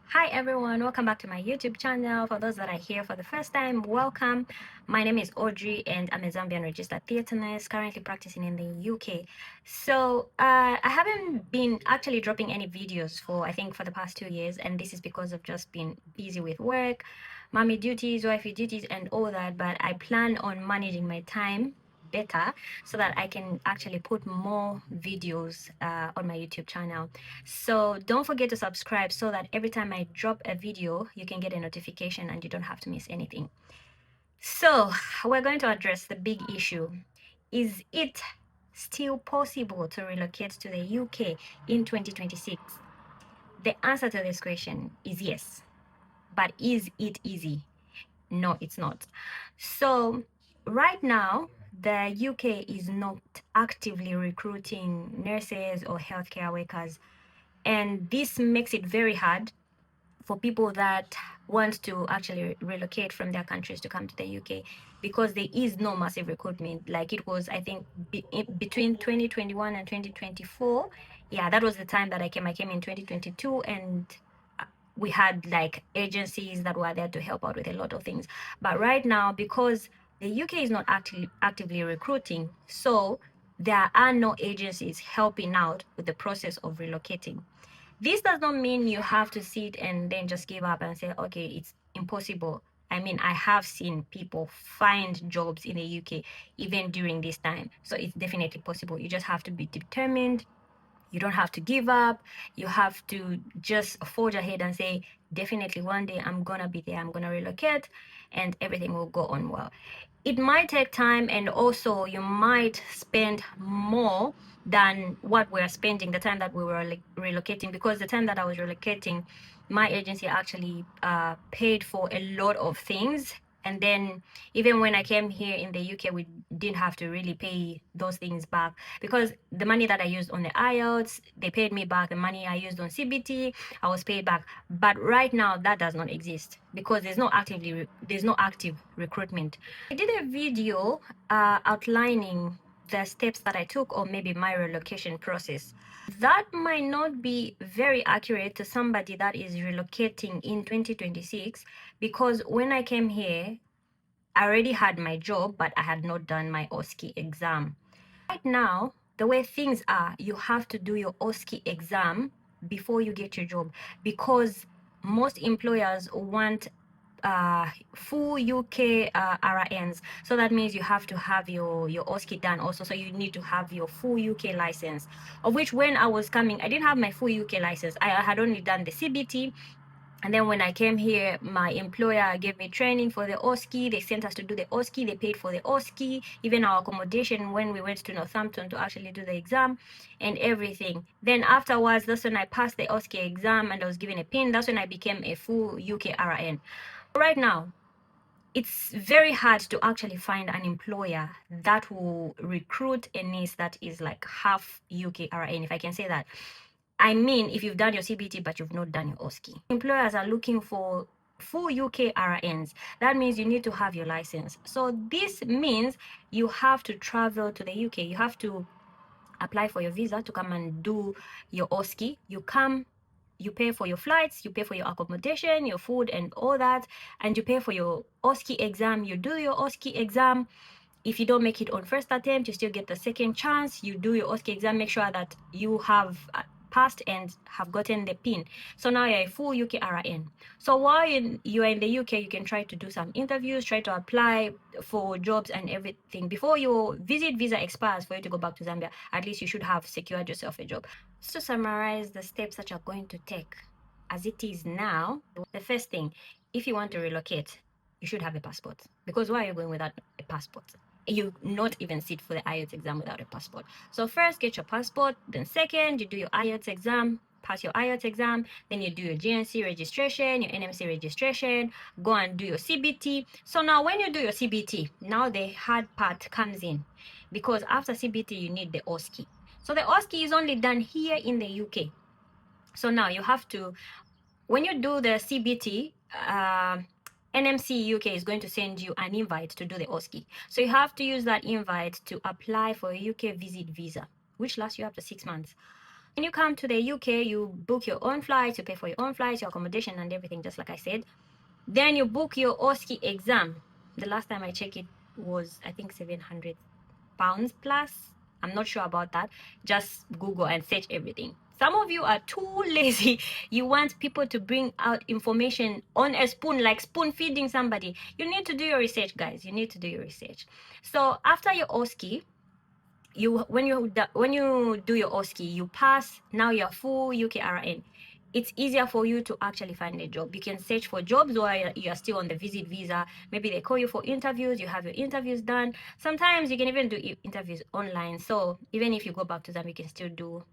Hi everyone, welcome back to my YouTube channel. For those that are here for the first time, welcome. My name is Audrey and I'm a Zambian registered theatre nurse currently practicing in the UK. So I haven't been actually dropping any videos I think for the past 2 years, and this is because I've just been busy with work, mommy duties, wifey duties and all that, but I plan on managing my time better so that I can actually put more videos on my YouTube channel. So don't forget to subscribe so that every time I drop a video, you can get a notification and you don't have to miss anything. So we're going to address the big issue. Is it still possible to relocate to the UK in 2026? The answer to this question is yes. But is it easy? No, it's not. So right now, the UK is not actively recruiting nurses or healthcare workers, and this makes it very hard for people that want to actually relocate from their countries to come to the UK, because there is no massive recruitment like it was, I think, between 2021 and 2024. Yeah, that was the time that I came in 2022, and we had like agencies that were there to help out with a lot of things. But right now, because the UK is not actively recruiting, so there are no agencies helping out with the process of relocating. This does not mean you have to sit and then just give up and say, okay, it's impossible. I mean, I have seen people find jobs in the UK even during this time. So it's definitely possible. You just have to be determined. You don't have to give up. You have to just forge ahead and say, definitely one day I'm gonna be there, I'm gonna relocate, and everything will go on well. It might take time, and also you might spend more than what we're spending the time that we were relocating, because the time that I was relocating, my agency actually paid for a lot of things. And then even when I came here in the UK, we didn't have to really pay those things back, because the money that I used on the IELTS, they paid me back. The money I used on CBT, I was paid back. But right now that does not exist, because there's no active recruitment. I did a video outlining the steps that I took, or maybe my relocation process. That might not be very accurate to somebody that is relocating in 2026, because when I came here, I already had my job, but I had not done my OSCE exam. Right now, the way things are, you have to do your OSCE exam before you get your job, because most employers want full UK RNs. So that means you have to have your OSCE done also. So you need to have your full UK license, of which when I was coming, I didn't have my full UK license. I had only done the CBT. And then when I came here, my employer gave me training for the OSCE. They sent us to do the OSCE. They paid for the OSCE, even our accommodation when we went to Northampton to actually do the exam and everything. Then afterwards, that's when I passed the OSCE exam and I was given a PIN. That's when I became a full UK RN. Right now, it's very hard to actually find an employer that will recruit a nurse that is like half UK RN, if I can say that. I mean, if you've done your CBT but you've not done your OSCE. Employers are looking for full UK RNs. That means you need to have your license. So this means you have to travel to the UK. You have to apply for your visa to come and do your OSCE. You come, you pay for your flights, you pay for your accommodation, your food and all that, and you pay for your OSCE exam. You do your OSCE exam. If you don't make it on first attempt, you still get the second chance. You do your OSCE exam, make sure that you have passed and have gotten the PIN. So now you're a full UK RN. So while you are in the UK, you can try to do some interviews, try to apply for jobs and everything. Before your visa expires for you to go back to Zambia, at least you should have secured yourself a job. So to summarize the steps that you're going to take as it is now, the first thing, if you want to relocate, you should have a passport. Because why are you going without a passport? You not even sit for the IELTS exam without a passport. So first, get your passport. Then second, you do your IELTS exam, pass your IELTS exam. Then you do your GNC registration, your NMC registration, go and do your CBT. So now when you do your CBT, now the hard part comes in, because after CBT, you need the OSCE. So the OSCE is only done here in the UK. So now you have to, when you do the CBT, NMC UK is going to send you an invite to do the OSCE. So you have to use that invite to apply for a UK visit visa, which lasts you up to 6 months. When you come to the UK, you book your own flights, you pay for your own flights, your accommodation and everything, just like I said. Then you book your OSCE exam. The last time I checked, it was, I think, £700 plus. I'm not sure about that. Just Google and search everything. Some of you are too lazy. You want people to bring out information on a spoon, like spoon feeding somebody. You need to do your research, guys. You need to do your research. So after your OSCE, when you do your OSCE, you pass. Now you're full UKRN. It's easier for you to actually find a job. You can search for jobs while you're still on the visit visa. Maybe they call you for interviews. You have your interviews done. Sometimes you can even do interviews online. So even if you go back to them, you can still do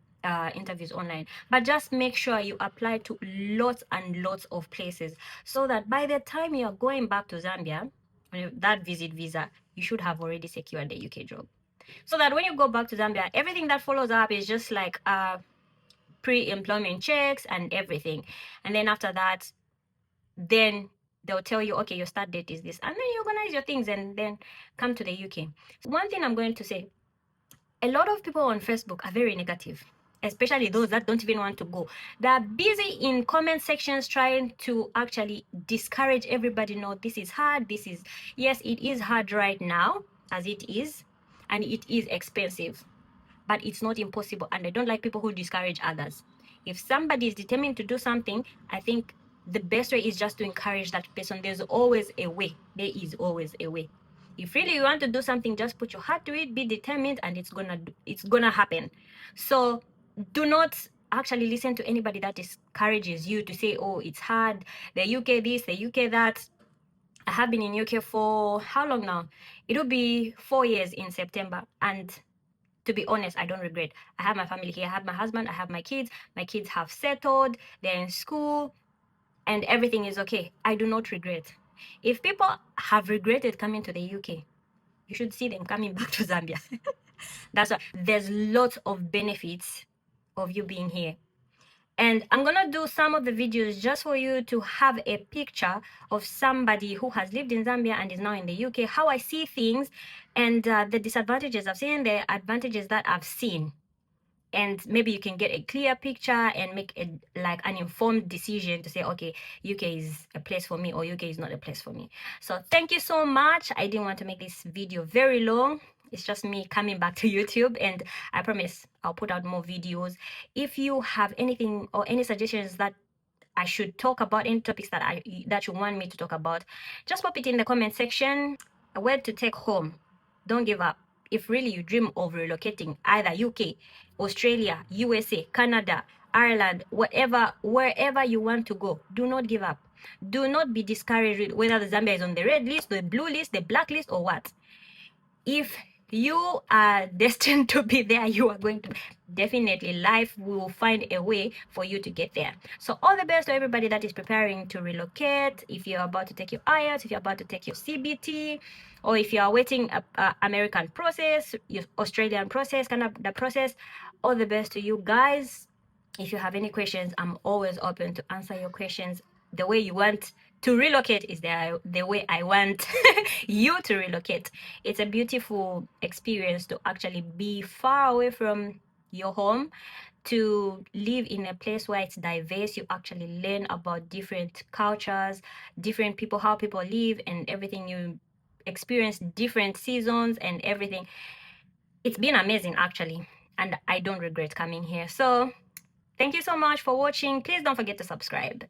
interviews online. But just make sure you apply to lots and lots of places, so that by the time you're going back to Zambia, that visit visa, you should have already secured the UK job. So that when you go back to Zambia, everything that follows up is just like pre-employment checks and everything. And then after that, then they'll tell you, okay, your start date is this. And then you organize your things and then come to the UK. One thing I'm going to say, a lot of people on Facebook are very negative, especially those that don't even want to go. They're busy in comment sections trying to actually discourage everybody. No, this is hard. Yes, it is hard right now as it is, and it is expensive, but it's not impossible. And I don't like people who discourage others. If somebody is determined to do something, I think the best way is just to encourage that person. There's always a way. There is always a way. If really you want to do something, just put your heart to it, be determined, and it's gonna happen. So do not actually listen to anybody that discourages you to say, oh, it's hard, the UK this, the UK that. I have been in UK for how long now? It'll be 4 years in September, and to be honest, I don't regret. I have my family here. I have my husband. I have my kids. My kids have settled. They're in school, and everything is okay. I do not regret. If people have regretted coming to the UK, you should see them coming back to Zambia. That's why there's lots of benefits of you being here. And I'm gonna do some of the videos just for you to have a picture of somebody who has lived in Zambia and is now in the UK, how I see things, and the disadvantages I've seen, the advantages that I've seen. And maybe you can get a clear picture and make an informed decision to say, okay, UK is a place for me or UK is not a place for me. So thank you so much. I didn't want to make this video very long. It's just me coming back to YouTube, and I promise I'll put out more videos. If you have anything or any suggestions that I should talk about, any topics that you want me to talk about, just pop it in the comment section. A word to take home: don't give up. If really you dream of relocating either UK, Australia, USA, Canada, Ireland, wherever you want to go, do not give up. Do not be discouraged whether the Zambia is on the red list, the blue list, the black list, or what. If you are destined to be there, you are going to definitely, life will find a way for you to get there. So all the best to everybody that is preparing to relocate. If you're about to take your IELTS, if you're about to take your CBT, or if you are waiting American process, your Australian process, Canada process, all the best to you guys. If you have any questions, I'm always open to answer your questions. The way you want to relocate is the way I want you to relocate. It's a beautiful experience to actually be far away from your home, to live in a place where it's diverse. You actually learn about different cultures, different people, how people live and everything. You experience different seasons and everything. It's been amazing actually, and I don't regret coming here. So thank you so much for watching. Please don't forget to subscribe.